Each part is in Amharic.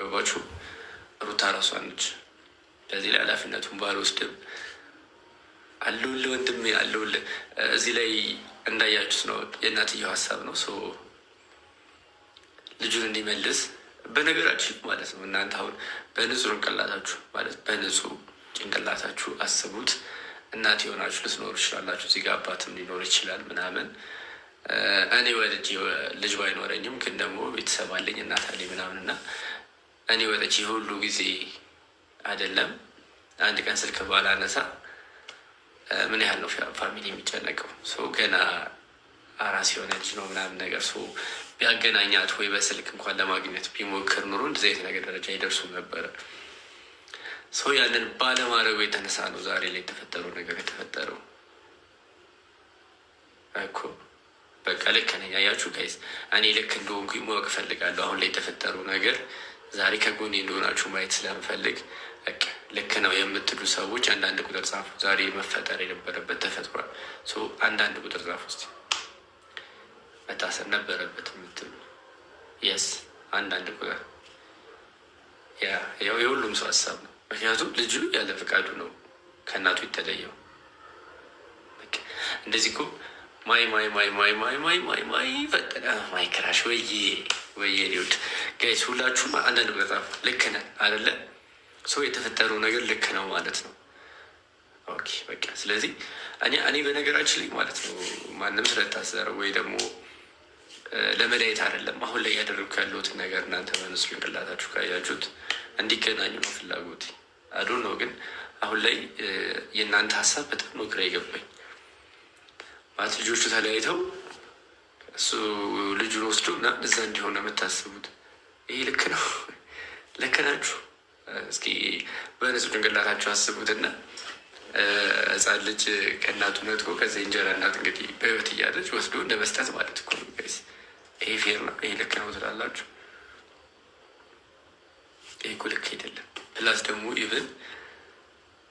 ገባችሁ? ሩታ ራሷ ነች። በዚህ ላይ ኃላፊነቱን ባልወስድም አለሁልህ ወንድሜ አለሁልህ። እዚህ ላይ እንዳያችሁት ነው የእናትየው ሀሳብ ነው ልጁን እንዲመልስ በነገራችን ማለት ነው። እናንተ አሁን በንጹህ ጭንቅላታችሁ ማለት በንጹህ ጭንቅላታችሁ አስቡት። እናት የሆናችሁ ልትኖሩ ይችላላችሁ። እዚህ ጋር አባትም ሊኖር ይችላል ምናምን። እኔ ወልጄ ልጅ ባይኖረኝም ግን ደግሞ ቤተሰብ አለኝ እናት አለኝ ምናምን እና እኔ ወጥቼ ሁሉ ጊዜ አይደለም አንድ ቀን ስልክ ባላነሳ ምን ያህል ነው ፋሚሊ የሚጨነቀው? ሰው ገና አራስ የሆነ ልጅ ነው ምናምን ነገር ሰው ቢያገናኛት ወይ በስልክ እንኳን ለማግኘት ቢሞክር ኑሮ እንደዚህ አይነት ነገር ደረጃ አይደርሱም ነበረ። ሰው ያንን ባለማድረጉ የተነሳ ነው ዛሬ ላይ የተፈጠረው ነገር የተፈጠረው እኮ። በቃ ልክ ነኝ። አያችሁ ጋይስ፣ እኔ ልክ እንደሆንኩኝ ማወቅ እፈልጋለሁ። አሁን ላይ የተፈጠረው ነገር ዛሬ ከጎኔ እንደሆናችሁ ማየት ስለምፈልግ በቃ ልክ ነው የምትሉ ሰዎች አንዳንድ ቁጥር ጻፉ። ዛሬ መፈጠር የነበረበት ተፈጥሯል። አንዳንድ ቁጥር ጻፉ እስኪ። መታሰር ነበረበት የምትሉ የስ አንዳንድ ቁጥር ያው የሁሉም ሰው ሀሳብ ነው። ምክንያቱም ልጁ ያለ ፈቃዱ ነው ከእናቱ የተለየው። እንደዚህ እኮ ማይ ማይ ማይ ማይ ማይ ማይ ማይ ማይ ፈጠነ ማይ ክራሽ ወየ ሊውድ ጋይስ፣ ሁላችሁም አንዳንድ ቁጥር ጻፉ። ልክ ነን አይደለ? ሰው የተፈጠረው ነገር ልክ ነው ማለት ነው። ኦኬ በቃ ስለዚህ እኔ በነገራችን ላይ ማለት ነው ማንም ስለታሰረ ወይ ደግሞ ለመለየት አይደለም አሁን ላይ ያደረግኩ ያለሁትን ነገር እናንተ በንጹህ ጭንቅላታችሁ ካያችሁት እንዲገናኙ ነው ፍላጎት አዶ ነው። ግን አሁን ላይ የእናንተ ሀሳብ በጣም ነው ግራ የገባኝ። ማለት ልጆቹ ተለያይተው እሱ ልጁን ወስዶ እና እዛ እንዲሆነ የምታስቡት ይሄ ልክ ነው? ልክ ናችሁ? እስኪ በንጹህ ጭንቅላታችሁ አስቡትና ህፃን ልጅ ከእናቱ ነጥቆ ከዚያ እንጀራ እናት እንግዲህ በህይወት እያለች ወስዶ እንደ መስጠት ማለት እኮ ነው ጋይስ። ይሄ ፌር ነው? ይሄ ልክ ነው ትላላችሁ? ይሄ እኮ ልክ አይደለም። ፕላስ ደግሞ ኢቭን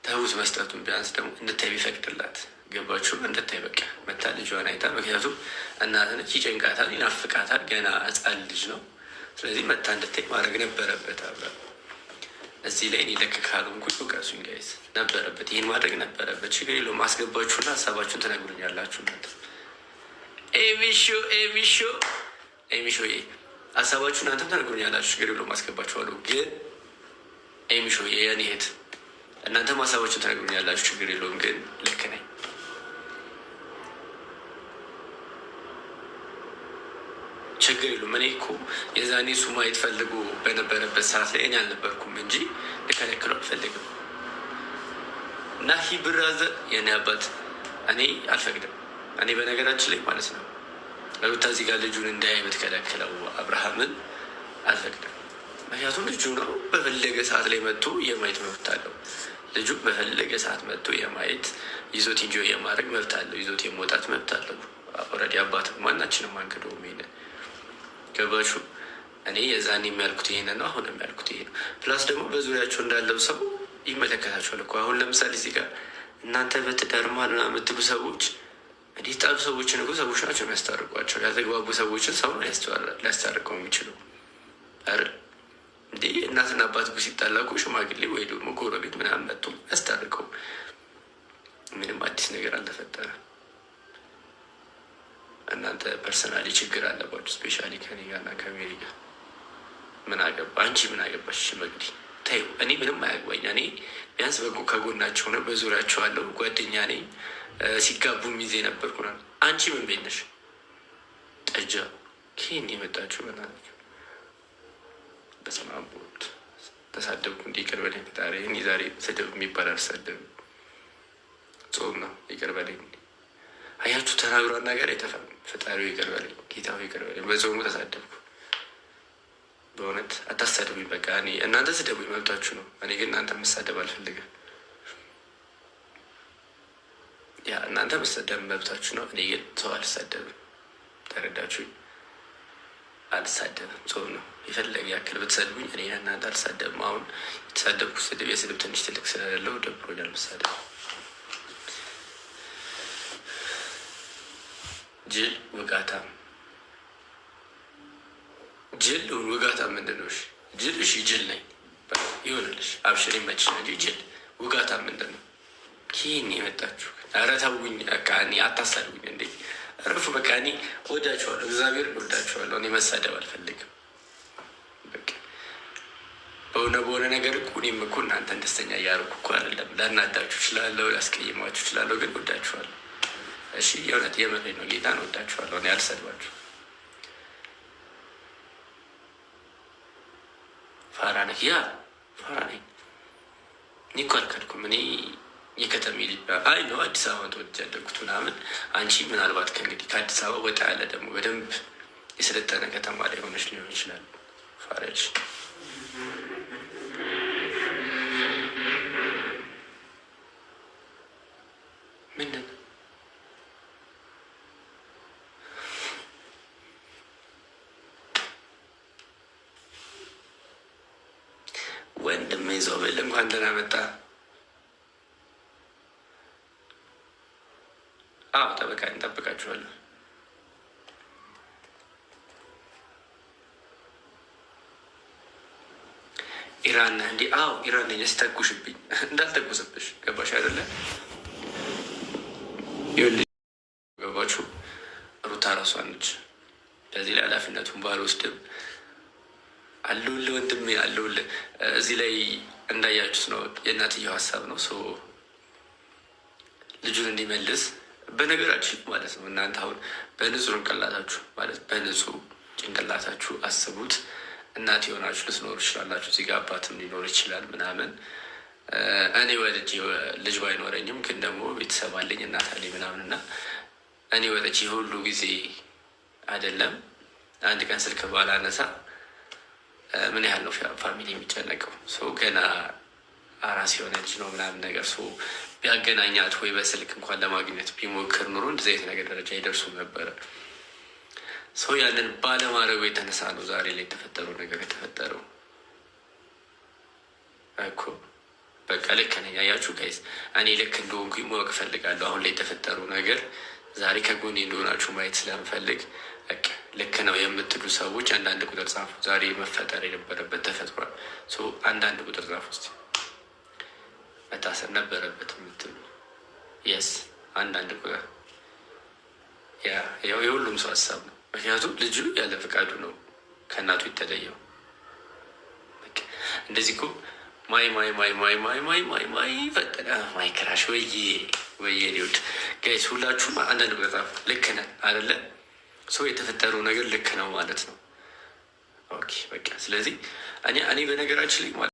ተውት መስጠቱን ቢያንስ ደግሞ እንድታይ ቢፈቅድላት ገባችሁ? እንድታይ በቃ መታ ልጇን አይታ፣ ምክንያቱም እናት ነች፣ ይጨንቃታል፣ ይናፍቃታል። ገና ህፃን ልጅ ነው። ስለዚህ መታ እንድታይ ማድረግ ነበረበት አብራ። እዚህ ላይ እኔ ልክ ካልሆንኩኝ እውቀሱኝ ጋይስ፣ ነበረበት፣ ይህን ማድረግ ነበረበት። ችግር የለውም። አስገባችሁና ሀሳባችሁን ትነግሩኛላችሁ። እናንተ ኤሚሾ ሀሳባችሁ እናንተም ትነግሩኛላችሁ። ችግር የለውም። አስገባችኋለሁ። ግን ኤሚሾ የኔ እህት እናንተም ሀሳባችሁን ትነግሩኛላችሁ። ችግር የለውም። ግን ልክ ነኝ። ችግር የለውም። እኔ እኮ የዛኔ እሱ ማየት ፈልጎ በነበረበት ሰዓት ላይ እኔ አልነበርኩም እንጂ ልከለክለው አልፈልግም። እና ብራዘር የኔ አባት እኔ አልፈቅድም። እኔ በነገራችን ላይ ማለት ነው ሩታ እዚህ ጋር ልጁን እንዳያይ ብትከለክለው አብርሃምን አልፈቅድም። ምክንያቱም ልጁ ነው፣ በፈለገ ሰዓት ላይ መጥቶ የማየት መብት አለው። ልጁ በፈለገ ሰዓት መጥቶ የማየት ይዞት ኢንጆይ የማድረግ መብት አለው። ይዞት የመውጣት መብት አለው። ኦልሬዲ አባት ማናችንም አንክደውም። ይሄንን ገባችሁ? እኔ የዛኔ የሚያልኩት ይሄንን ነው፣ አሁን የሚያልኩት ይሄ ነው። ፕላስ ደግሞ በዙሪያቸው እንዳለው ሰው ይመለከታቸዋል እኮ። አሁን ለምሳሌ እዚህ ጋር እናንተ በትዳር ማል የምትሉ ሰዎች እንዲህ ጣሉ ሰዎችን እኮ ሰዎች ናቸው የሚያስታርቋቸው። ያልተግባቡ ሰዎችን ሰው ነው ሊያስታርቀው የሚችለው አይደል? እንዲህ እናትና አባት ሲጣላ እኮ ሽማግሌ ወይ ደግሞ ጎረቤት ምናምን መጥቶ ያስታርቀው። ምንም አዲስ ነገር አልተፈጠረም። እናንተ ፐርሰናሊ ችግር አለባችሁ፣ ስፔሻሊ ከኔ ጋር እና ከሜሪ ጋር። ምን አገባ አንቺ ምን አገባሽ? መግዲ ተይው። እኔ ምንም አያግባኝ። እኔ ቢያንስ በጎ ከጎናቸው ነው፣ በዙሪያቸው አለው፣ ጓደኛ ነኝ፣ ሲጋቡ ሚዜ ነበርኩ። አንቺ ምን ቤት ነሽ? ጠጃ ከኔ የመጣችሁ በናቸው። በስመ አብ ወልድ ተሳደብኩ። እንዲ ይቅር በለኝ ፈጣሪ። እኔ ዛሬ ስድብ የሚባል አልሳደብም። ጾም ነው፣ ይቅር በለኝ። አያችሁ ተናግሮ ነገር አይጠፋም። ፈጣሪው ይቅር በለኝ፣ ጌታው ይቅር በለኝ። በጾሙ ተሳደብኩ። በእውነት አታሳደቡኝ። በቃ እኔ እናንተ ስደቡኝ መብታችሁ ነው። እኔ ግን እናንተ መሳደብ አልፈልግም። ያ እናንተ መሰደብ መብታችሁ ነው። እኔ ግን ሰው አልሳደብም። ተረዳችሁኝ? አልሳደብም። ጾም ነው። የፈለገ ያክል ብትሰድቡኝ እኔ እናንተ አልሳደብም። አሁን የተሳደብኩ ስድብ የስድብ ትንሽ ትልቅ ስለሌለው ደብሮኛል መሳደብ። ጅል ውጋታም ምንድን ነው? ጅል እሺ ጅል ነኝ ይሆንልሽ፣ አብሽር ይመችሽ እንጂ ጅል ውጋታ ምንድን ነው? ይህን የመጣችሁ ኧረ ተውኝ፣ በቃ እኔ አታሳድጉኝ እንዴ! እረፉ በቃ። እኔ እወዳችኋለሁ፣ እግዚአብሔር እወዳችኋለሁ። እኔ መሳደብ አልፈልግም። በሆነ ነገር እኮ እኔም እኮ እናንተን ደስተኛ እያደረኩ እኮ አይደለም። ላናዳችሁ እችላለሁ፣ ላስቀይማችሁ እችላለሁ፣ ግን እወዳችኋለሁ። እሺ የእውነት የምሬን ነው፣ ጌታን እወዳችኋለሁ። እኔ አልሰድባችሁ። ፋራ ነህ? ያ ፋራ ነኝ እኔ እኮ አልካድኩም። እኔ የከተሜ ልጅ አይ ነው አዲስ አበባ ተወልጄ ያደግኩት ምናምን። አንቺ ምናልባት ከእንግዲህ ከአዲስ አበባ ወጣ ያለ ደግሞ በደንብ የሰለጠነ ከተማ ላይ ሆነች ሊሆን ይችላል። ፋራሽ ምንድን ወንድም ይዘው ብል እንኳን ደህና መጣ። አዎ ጠበቃ እንጠብቃችኋለሁ። ኢራን ነህ እንዲህ? አዎ ኢራን ነኝ። ስተኩሽብኝ እንዳልተኩስብሽ ገባሽ አይደለ? ገባችሁ? ሩታ ራሷ ነች። በዚህ ላይ ኃላፊነቱን ባልወስድም አለሁልህ ወንድሜ አለሁልህ። እዚህ ላይ እንዳያችሁት ነው የእናትየው ሀሳብ ነው ልጁን እንዲመልስ በነገራችን ማለት ነው። እናንተ አሁን በንጹህ ጭንቅላታችሁ ማለት በንጹህ ጭንቅላታችሁ አስቡት። እናት የሆናችሁ ልትኖሩ ይችላላችሁ። እዚህ ጋ አባትም ሊኖር ይችላል ምናምን። እኔ ወልጄ ልጅ ባይኖረኝም ግን ደግሞ ቤተሰብ አለኝ፣ እናት አለኝ ምናምን እና እኔ ወጥቼ ሁሉ ጊዜ አይደለም አንድ ቀን ስልክ ባላነሳ ምን ያህል ነው ፋሚሊ የሚጨነቀው? ሰው ገና አራስ የሆነ ልጅ ነው ምናምን ነገር ሰው ቢያገናኛት ወይ በስልክ እንኳን ለማግኘት ቢሞክር ኑሮ እንደዚህ አይነት ነገር ደረጃ ይደርሱም ነበረ። ሰው ያንን ባለማድረጉ የተነሳ ነው ዛሬ ላይ የተፈጠረው ነገር የተፈጠረው እኮ። በቃ ልክ ነኝ። አያችሁ ጋይስ፣ እኔ ልክ እንደሆንኩኝ ማወቅ እፈልጋለሁ። አሁን ላይ የተፈጠረው ነገር ዛሬ ከጎኔ እንደሆናችሁ ማየት ስለምፈልግ በቃ ልክ ነው የምትሉ ሰዎች አንዳንድ ቁጥር ጻፉ። ዛሬ መፈጠር የነበረበት ተፈጥሯል። አንዳንድ ቁጥር ጻፉ እስኪ። መታሰር ነበረበት የምትሉ የስ አንዳንድ ቁጥር። ያው የሁሉም ሰው ሀሳብ ነው። ምክንያቱም ልጁ ያለ ፈቃዱ ነው ከእናቱ የተለየው። እንደዚህ እኮ ማይ ማይ ማይ ማይ ማይ ማይ ማይ ማይ ፈጠነ ማይ ክራሽ ወየ ሊውድ ጋይስ፣ ሁላችሁም አንዳንድ ቁጥር ጻፉ። ልክ ነን አይደለ? ሰው የተፈጠረው ነገር ልክ ነው ማለት ነው። ኦኬ በቃ ስለዚህ እኔ በነገራችን ላይ